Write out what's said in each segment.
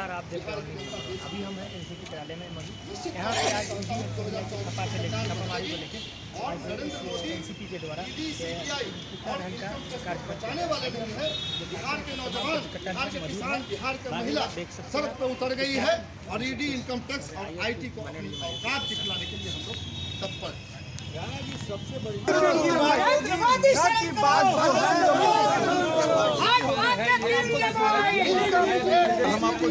नमस्कार, आप देख रहे हैं अभी हम हैं एनसीपी कार्यालय में मौजूद। यहाँ पे आज छापा से लेकर छापामारी को लेकर एनसीपी के द्वारा कितना ढंग का बचाने वाले नहीं है। बिहार के नौजवान, बिहार के किसान, बिहार के महिला सड़क पर उतर गई है और ईडी, इनकम टैक्स और आईटी को अपनी औकात दिखलाने के लिए हम लोग तत्पर हैं। सबसे बड़ी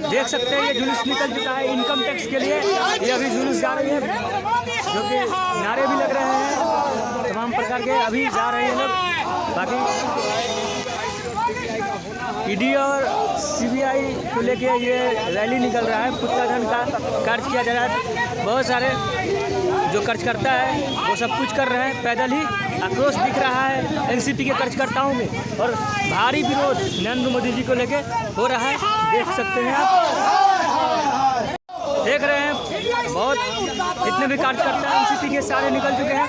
देख सकते हैं ये जुलूस निकल चुका है इनकम टैक्स के लिए। ये अभी जुलूस जा रही है, जो कि नारे भी लग रहे हैं तमाम प्रकार के, अभी जा रहे हैं लोग। बाकी ईडी और सीबीआई को लेके ये रैली निकल रहा है। पुतला धन का खर्च किया जा रहा है, बहुत सारे जो खर्च करता है वो सब कुछ कर रहे हैं। पैदल ही आक्रोश दिख रहा है एनसीपी के खर्चकर्ताओं में, और भारी विरोध नरेंद्र मोदी जी को लेके हो रहा है। देख सकते हैं आप, देख रहे हैं बहुत जितने भी कार्यकर्ता हैं एनसीपी के सारे निकल चुके हैं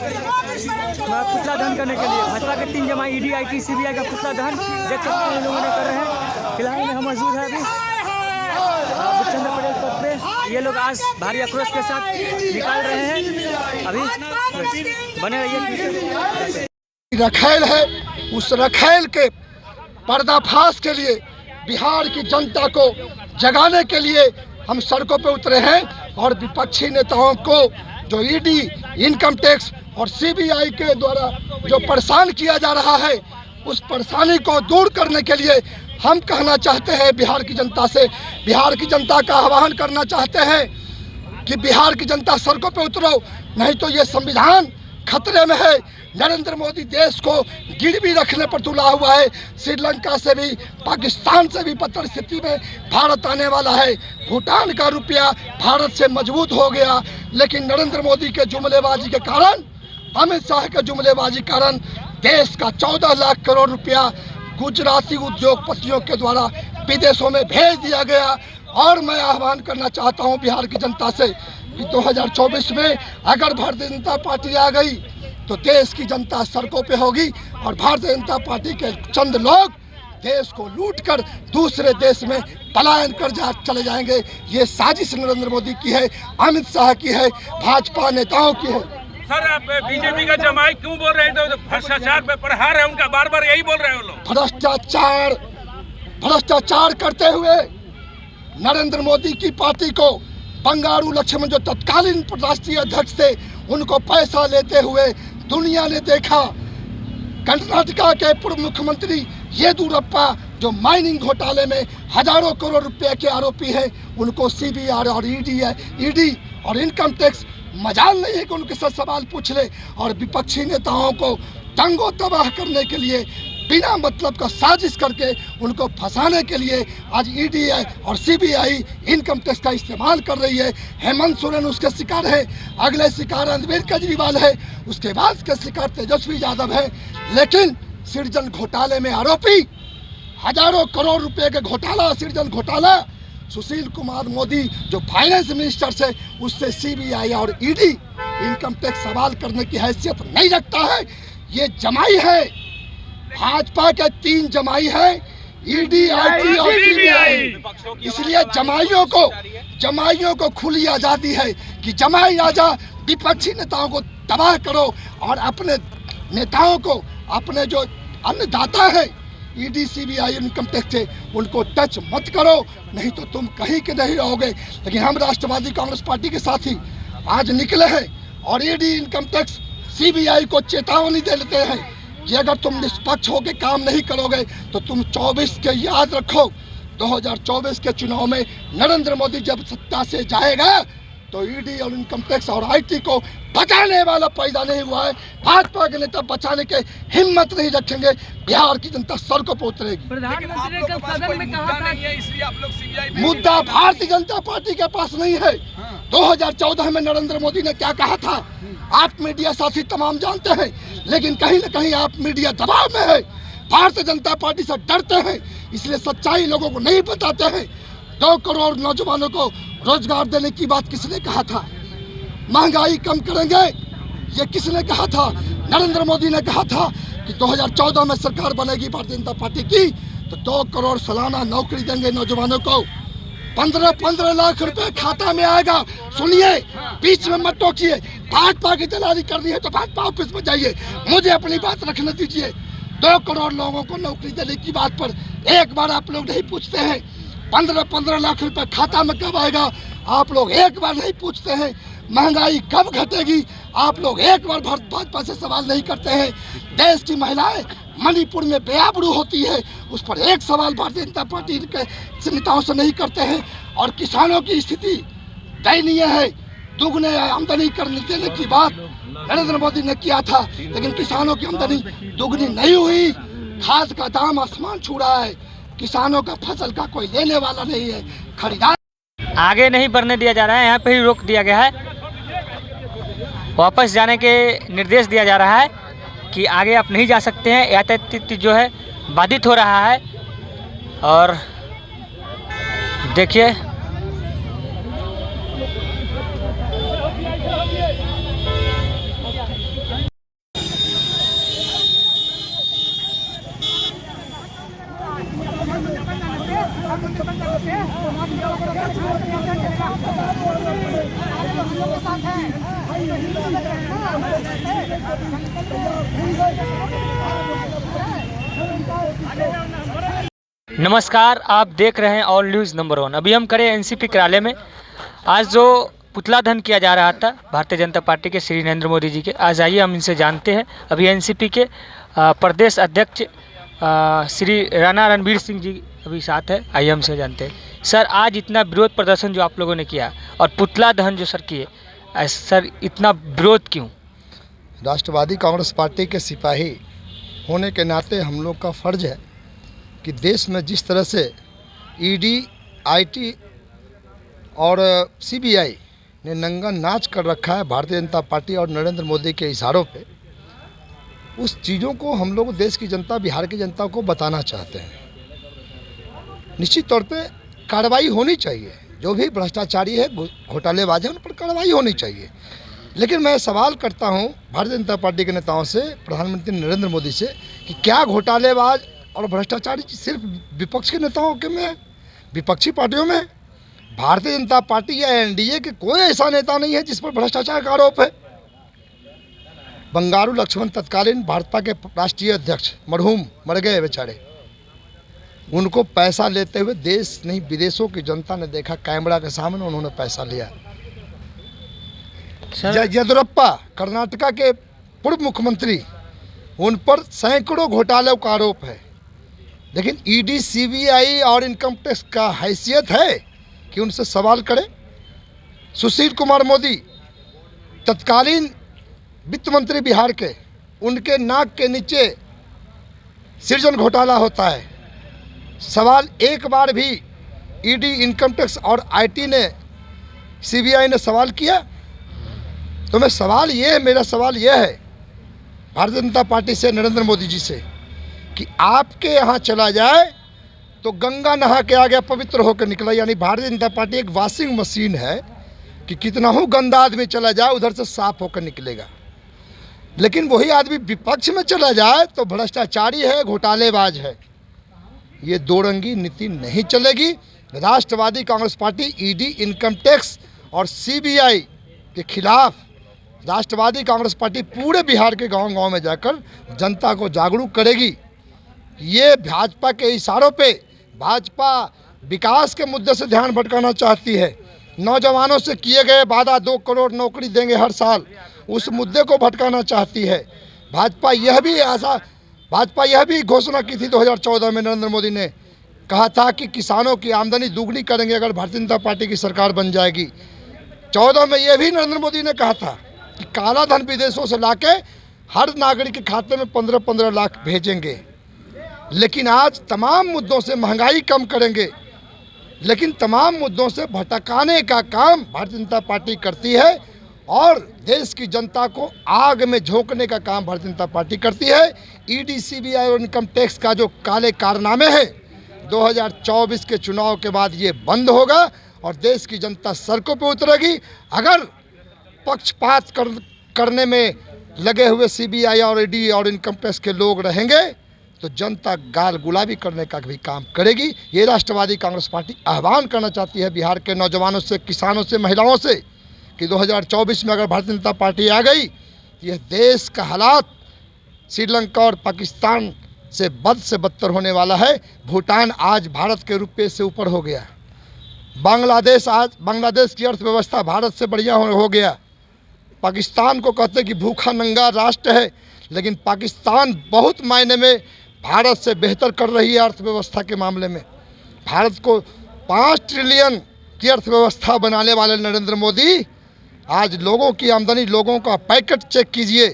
पुतला दहन करने के लिए। भाजपा के 3 जमाई ईडी, आईटी, सीबीआई का पुतला दहन देख सकते हैं लोगों ने कर रहे हैं। फिलहाल में हम मौजूद हैं अभी चंद्र पटेल पथ पे। ये लोग आज भारी आक्रोश के साथ निकाल रहे हैं। अभी बने रहिए। रखेल है, उस रखेल के पर्दाफाश के लिए, बिहार की जनता को जगाने के लिए हम सड़कों पे उतरे हैं। और विपक्षी नेताओं को जो ईडी, इनकम टैक्स और सीबीआई के द्वारा जो परेशान किया जा रहा है, उस परेशानी को दूर करने के लिए हम कहना चाहते हैं बिहार की जनता से, बिहार की जनता का आह्वान करना चाहते हैं कि बिहार की जनता सड़कों पे उतरो, नहीं तो ये संविधान खतरे में है। नरेंद्र मोदी देश को गिरवी रखने पर तुला हुआ है। श्रीलंका से भी, पाकिस्तान से भी बदतर स्थिति में भारत आने वाला है। भूटान का रुपया भारत से मजबूत हो गया, लेकिन नरेंद्र मोदी के जुमलेबाजी के कारण, अमित शाह के जुमलेबाजी के कारण देश का 14 लाख करोड़ रुपया गुजराती उद्योगपतियों के द्वारा विदेशों में भेज दिया गया। और मैं आह्वान करना चाहता हूं बिहार की जनता से कि 2024 में अगर भारतीय जनता पार्टी आ गई तो देश की जनता सड़कों पे होगी, और भारतीय जनता पार्टी के चंद लोग देश को लूटकर दूसरे देश में पलायन कर चले जाएंगे। ये साजिश नरेंद्र मोदी की है, अमित शाह की है, भाजपा नेताओं की है। सर, आप बीजेपी का जमाई क्यों बोल रहे थे? भ्रष्टाचार पे प्रहार है उनका, बार बार यही बोल रहे हैं लोग। भ्रष्टाचार करते हुए नरेंद्र मोदी की पार्टी को बंगारू लक्ष्मण, जो तत्कालीन राष्ट्रीय अध्यक्ष थे, उनको पैसा लेते हुए दुनिया ने देखा। कर्नाटका के पूर्व मुख्यमंत्री येदियुरप्पा, जो माइनिंग घोटाले में हजारों करोड़ रुपए के आरोपी हैं, उनको सीबीआई और ईडी और इनकम टैक्स मजाल नहीं है कि उनके साथ सवाल पूछ ले। और विपक्षी नेताओं को दंगो तबाह करने के लिए, बिना मतलब का साजिश करके उनको फंसाने के लिए आज ईडी और सीबीआई इनकम टैक्स का इस्तेमाल कर रही है। हेमंत सोरेन उसके शिकार है, अगले शिकार अरविंद केजरीवाल है, उसके बाद के शिकार तेजस्वी यादव है। लेकिन सृजन घोटाले में आरोपी, हजारों करोड़ रुपए के घोटाला, सृजन घोटाला, सुशील कुमार मोदी जो फाइनेंस मिनिस्टर से, उससे सीबीआई और ईडी इनकम टैक्स सवाल करने की हैसियत नहीं रखता है। ये जमाई है, भाजपा के 3 जमाई है, ईडी, आईटी और सीबीआई। इसलिए जमाइयों को खुली आजादी है कि जमाई राजा विपक्षी नेताओं को तबाह करो, और अपने नेताओं को, अपने जो अन्नदाता है ईडी, सीबीआई, इनकम टैक्स से, उनको टच मत करो, नहीं तो तुम कहीं के नहीं रहोगे। लेकिन हम राष्ट्रवादी कांग्रेस पार्टी के साथी आज निकले हैं और ईडी, इनकम टैक्स, सीबीआई को चेतावनी दे लेते हैं कि अगर तुम निष्पक्ष होकर काम नहीं करोगे तो तुम 24 के, याद रखो 2024 के चुनाव में नरेंद्र मोदी जब सत्ता से जाएगा तो ईडी और इनकम टैक्स और आईटी को बचाने वाला पैदा नहीं हुआ है। भाजपा के नेता बचाने के हिम्मत नहीं रखेंगे, बिहार की जनता सड़कों पर उतरेगी। प्रधानमंत्री ने कल सदन में कहा था इसलिए आप लोग सीबीआई मुद्दा भारतीय जनता पार्टी के पास नहीं है। 2014 में नरेंद्र मोदी ने क्या कहा था, आप मीडिया साथी तमाम जानते हैं, लेकिन कहीं न कहीं आप मीडिया दबाव में है, भारतीय जनता पार्टी से डरते हैं, इसलिए सच्चाई लोगों को नहीं बताते हैं। 2 करोड़ नौजवानों को रोजगार देने की बात किसने कहा था? महंगाई कम करेंगे, ये किसने कहा था? नरेंद्र मोदी ने कहा था कि 2014 में सरकार बनेगी भारतीय जनता पार्टी की तो 2 करोड़ सालाना नौकरी देंगे नौजवानों को। 15-15 लाख रुपए खाता में आएगा। सुनिए, बीच में मत टोकिए। भाजपा की दलाली करनी है तो भाजपा ऑफिस में जाइए, मुझे अपनी बात रखने दीजिए। 2 करोड़ लोगों को नौकरी देने की बात पर एक बार आप लोग नहीं पूछते हैं। 15-15 लाख रुपए खाता में कब आएगा, आप लोग एक बार नहीं पूछते हैं। महंगाई कब घटेगी, आप लोग एक बार भाजपा से सवाल नहीं करते हैं। देश की महिलाएं मणिपुर में बेआबरू होती है, उस पर एक सवाल भारतीय जनता पार्टी के नेताओं से नहीं करते हैं। और किसानों की स्थिति दयनीय है। दुगने आमदनी करने देने की बात नरेंद्र मोदी ने किया था, लेकिन किसानों की आमदनी दुगनी नहीं हुई। खाद का दाम आसमान छू रहा है, किसानों का फसल का कोई लेने वाला नहीं है। खरीदार आगे नहीं बढ़ने दिया जा रहा है, यहाँ पे ही रोक दिया गया है। वापस जाने के निर्देश दिया जा रहा है कि आगे आप नहीं जा सकते हैं। यातायात जो है बाधित हो रहा है। और देखिए, नमस्कार, आप देख रहे हैं ऑल न्यूज़ नंबर 1। अभी हम खड़े एनसीपी कार्यालय में। आज जो पुतला दहन किया जा रहा था भारतीय जनता पार्टी के श्री नरेंद्र मोदी जी के, आज आइए हम इनसे जानते हैं। अभी एनसीपी के प्रदेश अध्यक्ष श्री राणा रणबीर सिंह जी अभी साथ है, आइए हमसे जानते हैं। सर, आज इतना विरोध प्रदर्शन जो आप लोगों ने किया और पुतला दहन जो सर किए, सर इतना विरोध क्यों? राष्ट्रवादी कांग्रेस पार्टी के सिपाही होने के नाते हम लोग का फर्ज है कि देश में जिस तरह से ईडी, आईटी और सीबीआई ने नंगा नाच कर रखा है भारतीय जनता पार्टी और नरेंद्र मोदी के इशारों पे, उस चीज़ों को हम लोग देश की जनता, बिहार की जनता को बताना चाहते हैं। निश्चित तौर पे कार्रवाई होनी चाहिए, जो भी भ्रष्टाचारी है, घोटालेबाज है, उन पर कार्रवाई होनी चाहिए। लेकिन मैं सवाल करता हूं भारतीय जनता पार्टी के नेताओं से, प्रधानमंत्री नरेंद्र मोदी से, कि क्या घोटालेबाज और भ्रष्टाचारी सिर्फ विपक्ष के नेताओं के में, विपक्षी पार्टियों में? भारतीय जनता पार्टी या एनडीए के कोई ऐसा नेता नहीं है जिस पर भ्रष्टाचार का आरोप है। बंगारू लक्ष्मण तत्कालीन भाजपा के राष्ट्रीय अध्यक्ष मरहूम, मर गए बेचारे, उनको पैसा लेते हुए देश नहीं विदेशों की जनता ने देखा। कैमरा के सामने उन्होंने पैसा लिया। येदियुरप्पा कर्नाटका के पूर्व मुख्यमंत्री, उन पर सैकड़ों घोटालों का आरोप है। लेकिन ईडी, सीबीआई और इनकम टैक्स का हैसियत है कि उनसे सवाल करें। सुशील कुमार मोदी तत्कालीन वित्त मंत्री बिहार के, उनके नाक के नीचे सृजन घोटाला होता है। सवाल एक बार भी ईडी, इनकम टैक्स और आईटी ने, सीबीआई ने सवाल किया? तो मेरा सवाल ये है भारतीय जनता पार्टी से, नरेंद्र मोदी जी से, कि आपके यहाँ चला जाए तो गंगा नहा के आ गया, पवित्र होकर निकला। यानी भारतीय जनता पार्टी एक वॉशिंग मशीन है कि कितना हो गंदा आदमी चला जाए उधर से साफ होकर निकलेगा। लेकिन वही आदमी विपक्ष में चला जाए तो भ्रष्टाचारी है, घोटालेबाज है। ये दो रंगी नीति नहीं चलेगी। Rashtravadi Congress party ED, income tax और सीबीआई के खिलाफ राष्ट्रवादी कांग्रेस पार्टी पूरे बिहार के गांव-गांव में जाकर जनता को जागरूक करेगी। ये भाजपा के इशारों पे, भाजपा विकास के मुद्दे से ध्यान भटकाना चाहती है। नौजवानों से किए गए वादा 2 करोड़ नौकरी देंगे हर साल, उस मुद्दे को भटकाना चाहती है। भाजपा यह भी घोषणा की थी 2014 में, नरेंद्र मोदी ने कहा था कि किसानों की आमदनी दुगनी करेंगे अगर भारतीय जनता पार्टी की सरकार बन जाएगी। 14 में यह भी नरेंद्र मोदी ने कहा था कि काला धन विदेशों से लाके हर नागरिक के खाते में 15-15 लाख भेजेंगे। लेकिन आज तमाम मुद्दों से, महंगाई कम करेंगे, लेकिन तमाम मुद्दों से भटकाने का काम भारतीय जनता पार्टी करती है और देश की जनता को आग में झोंकने का काम भारतीय जनता पार्टी करती है। ईडी, सीबीआई और इनकम टैक्स का जो काले कारनामे हैं, 2024 के चुनाव के बाद ये बंद होगा और देश की जनता सड़कों पर उतरेगी। अगर पक्षपात करने में लगे हुए सीबीआई और ईडी और इनकम टैक्स के लोग रहेंगे तो जनता गाल गुलाबी करने का भी काम करेगी। ये राष्ट्रवादी कांग्रेस पार्टी आह्वान करना चाहती है बिहार के नौजवानों से, किसानों से, महिलाओं से कि 2024 में अगर भारतीय जनता पार्टी आ गई तो यह देश का हालात श्रीलंका और पाकिस्तान से बद से बदतर होने वाला है। भूटान आज भारत के रुपये से ऊपर हो गया। बांग्लादेश की अर्थव्यवस्था भारत से बढ़िया हो गया। पाकिस्तान को कहते हैं कि भूखा नंगा राष्ट्र है, लेकिन पाकिस्तान बहुत मायने में भारत से बेहतर कर रही है अर्थव्यवस्था के मामले में। भारत को 5 ट्रिलियन की अर्थव्यवस्था बनाने वाले नरेंद्र मोदी आज लोगों की आमदनी, लोगों का पैकेट चेक कीजिए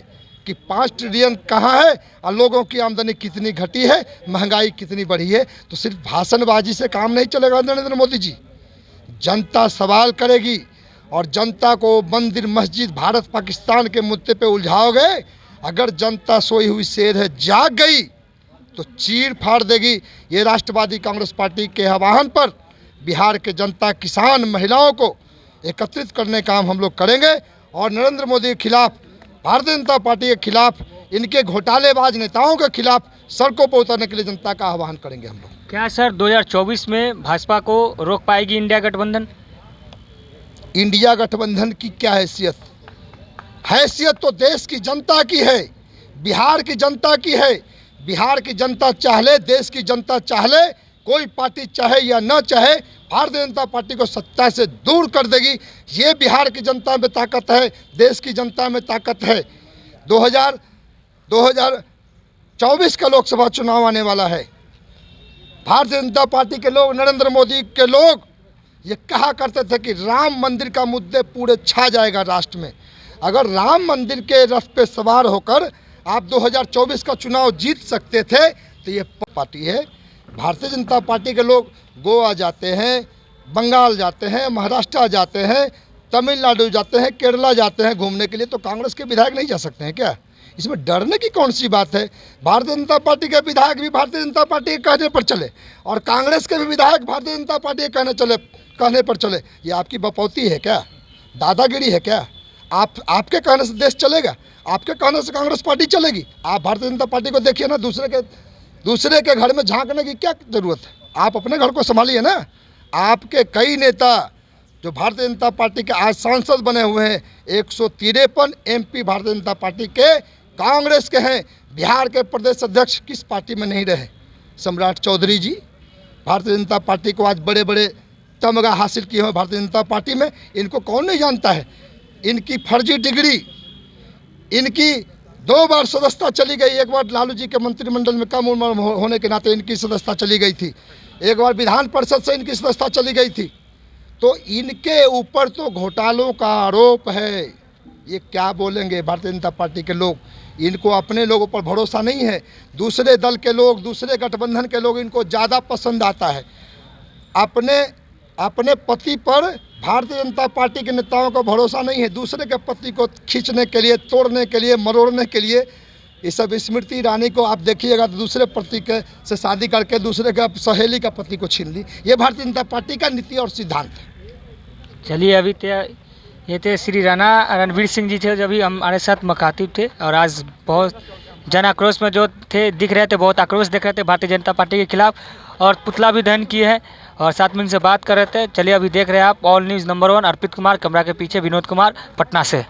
कि 5 ट्रिलियन कहाँ है और लोगों की आमदनी कितनी घटी है, महंगाई कितनी बढ़ी है। तो सिर्फ भाषणबाजी से काम नहीं चलेगा नरेंद्र मोदी जी। जनता सवाल करेगी और जनता को मंदिर मस्जिद भारत पाकिस्तान के मुद्दे पे उलझाओगे। अगर जनता सोई हुई शेर है, जाग गई तो चीर फाड़ देगी। ये राष्ट्रवादी कांग्रेस पार्टी के आह्वान पर बिहार के जनता, किसान, महिलाओं को एकत्रित करने का काम हम लोग करेंगे और नरेंद्र मोदी के खिलाफ, भारतीय जनता पार्टी के खिलाफ, इनके घोटालेबाज नेताओं के खिलाफ सड़कों पर उतरने के लिए जनता का आह्वान करेंगे हम लोग। क्या सर 2024 में भाजपा को रोक पाएगी इंडिया गठबंधन? इंडिया गठबंधन की क्या हैसियत? हैसियत तो देश की जनता की है, बिहार की जनता की है। बिहार की जनता चाहे, देश की जनता चाहे, कोई पार्टी चाहे या न चाहे, भारतीय जनता पार्टी को सत्ता से दूर कर देगी। ये बिहार की जनता में ताकत है, देश की जनता में ताकत है। 2024 का लोकसभा चुनाव आने वाला है। भारतीय जनता पार्टी के लोग, नरेंद्र मोदी के लोग ये कहा करते थे कि राम मंदिर का मुद्दे पूरे छा जाएगा राष्ट्र में। अगर राम मंदिर के रथ पे सवार होकर आप 2024 का चुनाव जीत सकते थे तो ये पार्टी है। भारतीय जनता पार्टी के लोग गोवा जाते हैं, बंगाल जाते हैं, महाराष्ट्र जाते हैं, तमिलनाडु जाते हैं, केरला जाते हैं घूमने के लिए, तो कांग्रेस के विधायक नहीं जा सकते हैं क्या? इसमें डरने की कौन सी बात है? भारतीय जनता पार्टी के विधायक भी भारतीय जनता पार्टी के कहने पर चले और कांग्रेस के भी विधायक भारतीय जनता पार्टी के कहने पर चले। ये आपकी बपौती है क्या? दादागिरी है क्या? आपके कहने से देश चलेगा? आपके कहने से कांग्रेस पार्टी चलेगी? आप भारतीय जनता पार्टी को देखिए ना, दूसरे के घर में झांकने की क्या जरूरत है? आप अपने घर को संभालिए ना। आपके कई नेता जो भारतीय जनता पार्टी के आज सांसद बने हुए हैं, 153 MP भारतीय जनता पार्टी के कांग्रेस के हैं। बिहार के प्रदेश अध्यक्ष किस पार्टी में नहीं रहे? सम्राट चौधरी जी भारतीय जनता पार्टी को आज बड़े बड़े तमगा हासिल किए हुए भारतीय जनता पार्टी में, इनको कौन नहीं जानता है? इनकी फर्जी डिग्री, इनकी 2 बार सदस्यता चली गई। एक बार लालू जी के मंत्रिमंडल में कम उम्र होने के नाते इनकी सदस्यता चली गई थी, एक बार विधान परिषद से इनकी सदस्यता चली गई थी। तो इनके ऊपर तो घोटालों का आरोप है। ये क्या बोलेंगे भारतीय जनता पार्टी के लोग? इनको अपने लोगों पर भरोसा नहीं है। दूसरे दल के लोग, दूसरे गठबंधन के लोग इनको ज़्यादा पसंद आता है। अपने पति पर भारतीय जनता पार्टी के नेताओं को भरोसा नहीं है। दूसरे के पति को खींचने के लिए, तोड़ने के लिए, मरोड़ने के लिए, ये सब स्मृति ईरानी को आप देखिएगा तो दूसरे पति के से शादी करके दूसरे का सहेली का पति को छीन ली। ये भारतीय जनता पार्टी का नीति और सिद्धांत है। चलिए, अभी ये थे श्री राणा रणवीर सिंह जी थे, जो अभी हमारे साथ मुखातिब थे और आज बहुत जन आक्रोश में जो थे दिख रहे थे, बहुत आक्रोश दिख रहे थे भारतीय जनता पार्टी के खिलाफ और पुतला भी दहन किए हैं और साथ में इनसे बात कर रहे थे। चलिए, अभी देख रहे हैं आप ऑल न्यूज़ नंबर 1, अर्पित कुमार, कैमरा के पीछे विनोद कुमार, पटना से।